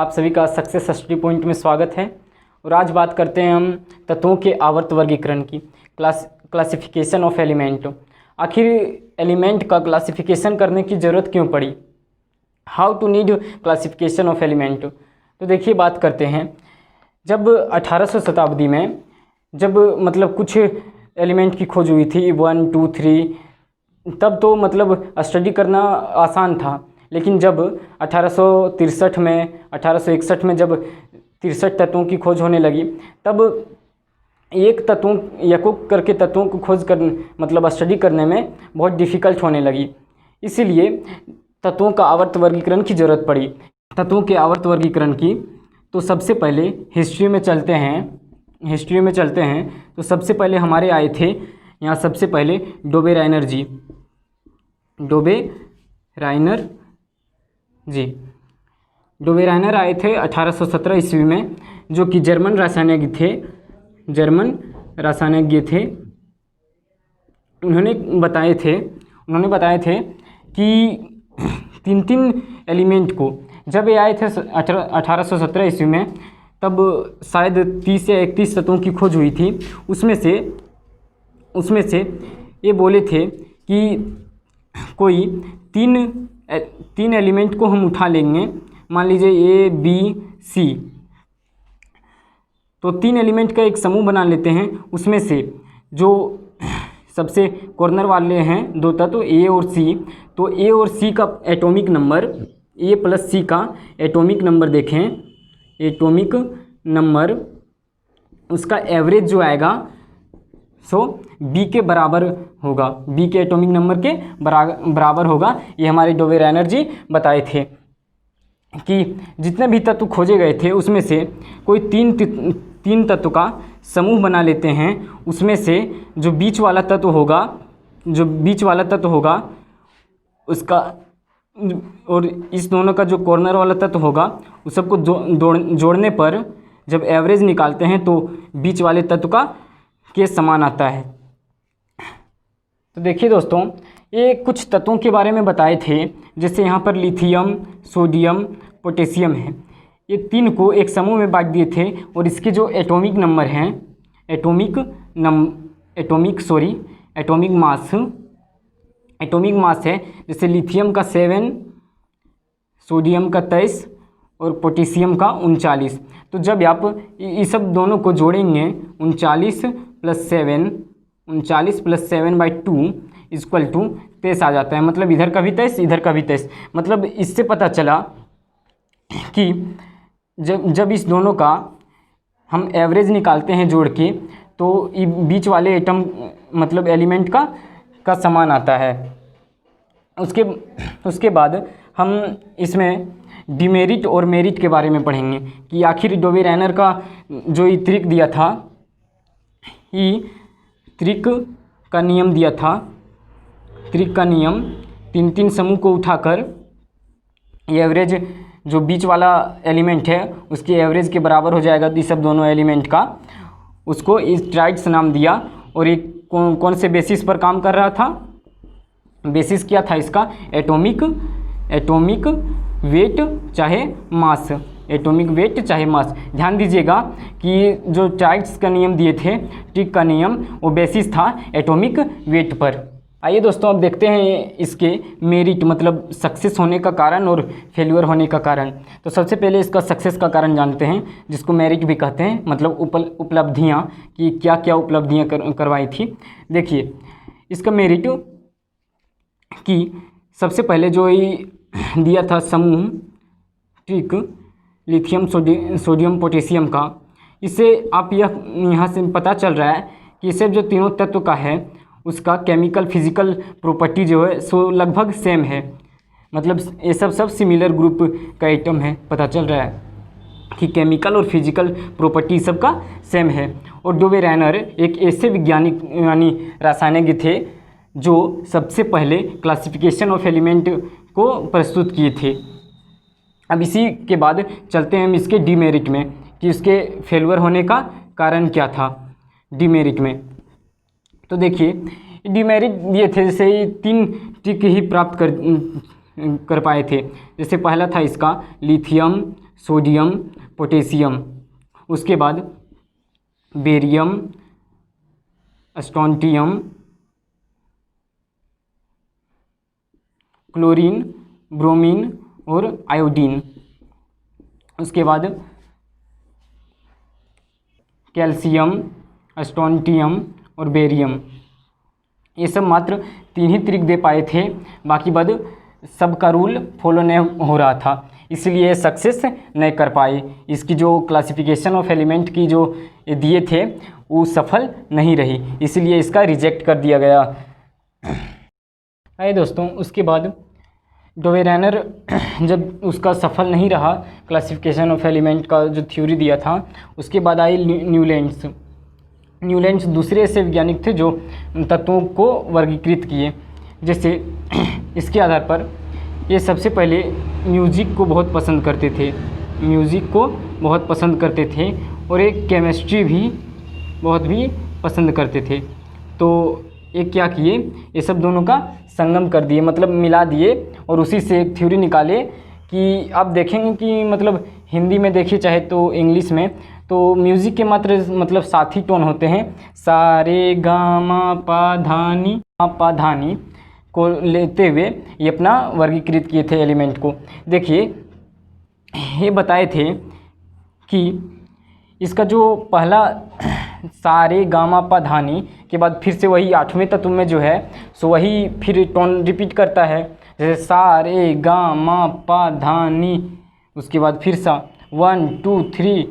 आप सभी का सक्सेस स्टडी पॉइंट में स्वागत है। और आज बात करते हैं हम तत्वों के आवर्त वर्गीकरण की, क्लासिफिकेशन ऑफ एलिमेंट। आखिर एलिमेंट का क्लासिफिकेशन करने की ज़रूरत क्यों पड़ी, how to need classification of element. तो देखिए बात करते हैं, जब 1800 शताब्दी में जब कुछ एलिमेंट की खोज हुई थी 1, 2, 3, तब तो स्टडी करना आसान था। लेकिन जब 1863 में 1861 में जब 63 तत्वों की खोज होने लगी, तब एक करके तत्वों को खोज कर स्टडी करने में बहुत डिफ़िकल्ट होने लगी। इसीलिए तत्वों का आवर्त वर्गीकरण की ज़रूरत पड़ी। तत्वों के आवर्त वर्गीकरण की तो सबसे पहले हिस्ट्री में चलते हैं। तो सबसे पहले हमारे आए थे यहाँ, सबसे पहले डोबेराइनर जी डोबेराइनर आए थे 1817 ईस्वी में, जो कि जर्मन रासायनिज्ञ थे। उन्होंने बताए थे कि तीन एलिमेंट को, जब ये आए थे 1817 ईस्वी में, तब शायद 30 या 31 तत्वों की खोज हुई थी। उसमें से ये बोले थे कि कोई तीन एलिमेंट को हम उठा लेंगे, मान लीजिए A, B, C। तो 3 एलिमेंट का एक समूह बना लेते हैं। उसमें से जो सबसे कॉर्नर वाले हैं 2 तत्व A और C, तो A और C का atomic number, A plus C का एटॉमिक नंबर देखें, एटॉमिक नंबर उसका एवरेज जो आएगा सो B के बराबर होगा, B के एटॉमिक नंबर के बराबर होगा। ये हमारे डोबेराइनर जी बताए थे कि जितने भी तत्व खोजे गए थे उसमें से कोई तीन तत्व का समूह बना लेते हैं। उसमें से जो बीच वाला तत्व होगा उसका, और इस दोनों का जो कॉर्नर वाला तत्व होगा, उस सबको जोड़ने पर जब एवरेज निकालते हैं तो बीच वाले तत्व का के समान आता है। तो देखिए दोस्तों, ये कुछ तत्वों के बारे में बताए थे, जैसे यहाँ पर लिथियम, सोडियम, पोटेशियम है। ये 3 को एक समूह में बांट दिए थे, और इसके जो एटॉमिक नंबर हैं, एटॉमिक मास है, जैसे लिथियम का 7, सोडियम का 23 और पोटेशियम का 39। तो जब आप ये सब दोनों को जोड़ेंगे, 39 + 7/2 इक्वल टू 23 आ जाता है। मतलब इधर का भी 23, इधर का भी 23। मतलब इससे पता चला कि जब इस दोनों का हम एवरेज निकालते हैं जोड़ के, तो ये बीच वाले एटम एलिमेंट का समान आता है। उसके बाद हम इसमें डिमेरिट और मेरिट के बारे में पढ़ेंगे कि आखिर डोबेराइनर का जो ये ट्रिक दिया था, ये ट्रिक का नियम दिया था। ट्रिक का नियम 3 समूह को उठाकर ये एवरेज जो बीच वाला एलिमेंट है उसके एवरेज के बराबर हो जाएगा, ये सब दोनों एलिमेंट का, उसको इस ट्राइड्स नाम दिया। और ये कौन से बेसिस पर काम कर रहा था? बेसिस क्या था इसका? एटॉमिक वेट चाहे मास, एटॉमिक वेट चाहे मास। ध्यान दीजिएगा कि जो ट्राइड्स का नियम दिए थे, ट्रिक का नियम, वो बेसिस था एटॉमिक वेट पर। आइए दोस्तों, अब देखते हैं इसके मेरिट, सक्सेस होने का कारण और फेल्यूर होने का कारण। तो सबसे पहले इसका सक्सेस का कारण जानते हैं, जिसको मेरिट भी कहते हैं, उपलब्धियाँ, कि क्या क्या उपलब्धियाँ करवाई थी। देखिए इसका मेरिट कि सबसे पहले जो ये दिया था समूह ट्रिक लिथियम, सोडियम, पोटेशियम का, इससे आप यहाँ से पता चल रहा है कि इसे जो तीनों तत्व का है उसका केमिकल फिजिकल प्रॉपर्टी जो है सो लगभग सेम है। ये सब सिमिलर ग्रुप का आइटम है। पता चल रहा है कि केमिकल और फिजिकल प्रॉपर्टी सबका सेम है। और डोबेराइनर एक ऐसे वैज्ञानिक यानी रासायनिज्ञ थे जो सबसे पहले क्लासिफिकेशन ऑफ एलिमेंट को प्रस्तुत किए थे। अब इसी के बाद चलते हैं हम इसके डीमेरिट में, कि उसके फेल्यूर होने का कारण क्या था डीमेरिट में। तो देखिए डीमेरिट दिए थे, जैसे ही 3 ट्रिक ही प्राप्त कर पाए थे। जैसे पहला था इसका लिथियम, सोडियम, पोटेशियम, उसके बाद बेरियम, स्ट्रोंटियम, क्लोरीन, ब्रोमीन और आयोडीन। उसके बाद कैल्शियम, स्ट्रोंटियम और बेरियम। ये सब मात्र 3 ही ट्रिक दे पाए थे, बाकी बाद सबका रूल फॉलो नहीं हो रहा था, इसलिए सक्सेस नहीं कर पाए। इसकी जो क्लासिफिकेशन ऑफ एलिमेंट की जो दिए थे वो सफल नहीं रही, इसलिए इसका रिजेक्ट कर दिया गया। आइए दोस्तों, उसके बाद डोवेरेनर जब उसका सफल नहीं रहा क्लासिफिकेशन ऑफ एलिमेंट का जो थ्योरी दिया था, उसके बाद आई न्यूलैंड्स। न्यूलैंड्स दूसरे ऐसे वैज्ञानिक थे जो तत्वों को वर्गीकृत किए। जैसे इसके आधार पर ये सबसे पहले म्यूज़िक को बहुत पसंद करते थे, म्यूज़िक को बहुत पसंद करते थे और एक केमिस्ट्री भी बहुत भी पसंद करते थे। तो ये क्या किए, ये सब दोनों का संगम कर दिए, मतलब मिला दिए और उसी से एक थ्योरी निकाले कि आप देखेंगे कि मतलब हिंदी में देखिए चाहे तो इंग्लिश में, तो म्यूज़िक के मात्र मतलब 7 ही टोन होते हैं, सा रे गा मा पा धा नी को लेते हुए ये अपना वर्गीकृत किए थे एलिमेंट को। देखिए ये बताए थे कि इसका जो पहला सा रे गा मा पा धा नी के बाद फिर से वही 8वें तत्व में जो है सो वही फिर टोन रिपीट करता है, जैसे सा रे गा मा पा धा नी, उसके बाद फिर सा 1 2 3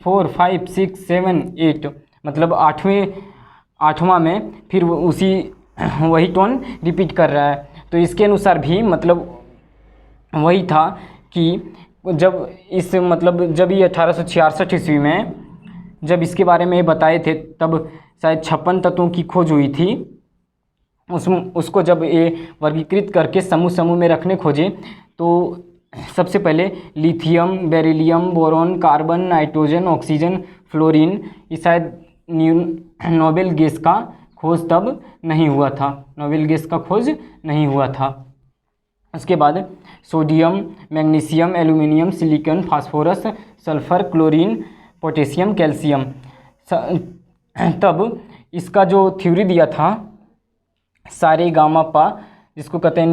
4 5 6 7 8, मतलब 8वां में फिर उसी वही टोन रिपीट कर रहा है। तो इसके अनुसार भी मतलब वही था कि जब इस मतलब जब ये 1866 ईस्वी में जब इसके बारे में बताए थे तब शायद 56 तत्वों की खोज हुई थी। उसको जब ये वर्गीकृत करके समूह में रखने खोजे तो सबसे पहले lithium, beryllium, boron, carbon, nitrogen, oxygen, fluorine, ये शायद नोबेल गैस का खोज तब नहीं हुआ था, नोबेल गैस का खोज नहीं हुआ था। उसके बाद sodium, magnesium, aluminium, silicon, phosphorus, sulphur, chlorine, potassium, calcium. तब इसका जो थ्योरी दिया था सारे गामा पा, जिसको कहते हैं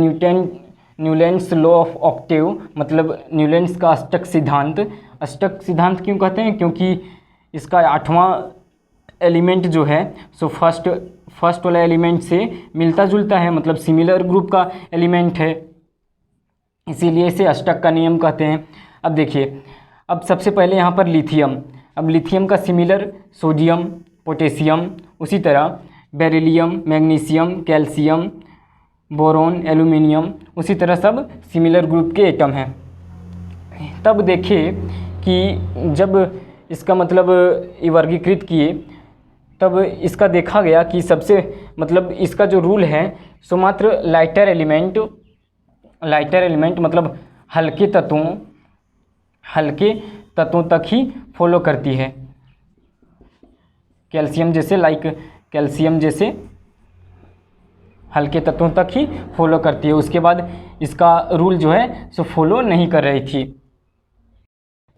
न्यूलैंड्स लॉ ऑफ ऑक्टेव, मतलब न्यूलैंड्स का अष्टक सिद्धांत। अष्टक सिद्धांत क्यों कहते हैं, क्योंकि इसका 8वां एलिमेंट जो है सो फर्स्ट वाला एलिमेंट से मिलता जुलता है, मतलब सिमिलर ग्रुप का एलिमेंट है, इसीलिए इसे अष्टक का नियम कहते हैं। अब देखिए, अब सबसे पहले यहाँ पर लिथियम, अब लिथियम का सिमिलर सोडियम, पोटेशियम, उसी तरह beryllium, magnesium, calcium, boron, aluminium, उसी तरह सब सिमिलर ग्रुप के एटम हैं। तब देखिए कि जब इसका मतलब ये वर्गीकृत किए तब इसका देखा गया कि सबसे मतलब इसका जो रूल है सो मात्र लाइटर एलिमेंट मतलब हल्के तत्वों तक ही फॉलो करती है। कैल्शियम जैसे हल्के तत्वों तक ही फॉलो करती है, उसके बाद इसका रूल जो है सो फॉलो नहीं कर रही थी।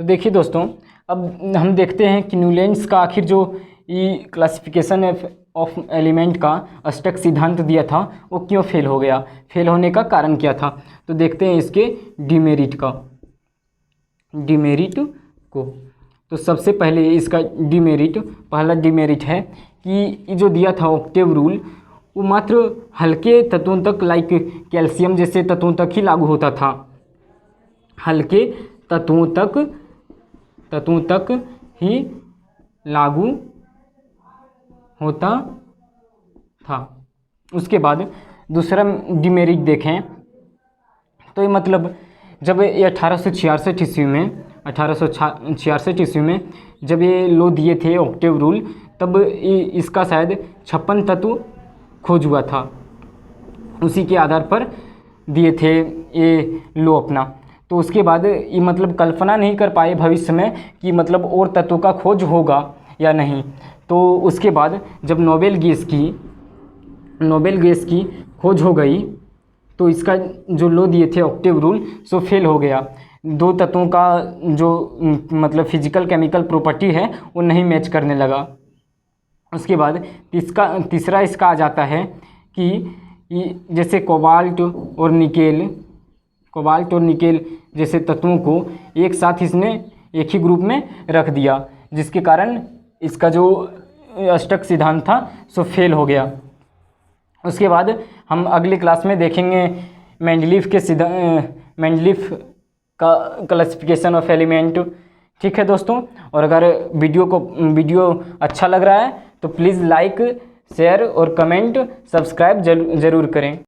तो देखिए दोस्तों, अब हम देखते हैं कि न्यूलैंड्स का आखिर जो ये क्लासिफिकेशन ऑफ एलिमेंट का अष्टक सिद्धांत दिया था वो क्यों फेल हो गया, फेल होने का कारण क्या था। तो देखते हैं इसके डिमेरिट को। तो सबसे पहले इसका पहला डिमेरिट है कि ये जो दिया था ऑक्टेव रूल वो मात्र हल्के तत्वों तक लाइक कैल्शियम जैसे तत्वों तक ही लागू होता था, हल्के तत्वों तक ही लागू होता था। उसके बाद दूसरा डिमेरिट देखें तो ये मतलब जब ये 1866 ईस्वी में जब ये लो दिए थे ऑक्टेव रूल, तब इसका शायद 56 तत्व खोज हुआ था, उसी के आधार पर दिए थे ये लो अपना। तो उसके बाद ये मतलब कल्पना नहीं कर पाए भविष्य में कि मतलब और तत्वों का खोज होगा या नहीं। तो उसके बाद जब नोबेल गैस की खोज हो गई तो इसका जो लो दिए थे ऑक्टेव रूल सो फेल हो गया। दो तत्वों का जो मतलब फिजिकल केमिकल प्रॉपर्टी है वो नहीं मैच करने लगा। उसके बाद तीसरा इसका आ जाता है कि जैसे कोबाल्ट और निकेल जैसे तत्वों को एक साथ इसने एक ही ग्रुप में रख दिया, जिसके कारण इसका जो अष्टक सिद्धांत था सो फेल हो गया। उसके बाद हम अगली क्लास में देखेंगे मेंडलीफ का क्लासिफिकेशन ऑफ एलिमेंट। ठीक है दोस्तों, और अगर वीडियो अच्छा लग रहा है तो प्लीज़ लाइक, शेयर और कमेंट, सब्सक्राइब जरूर करें।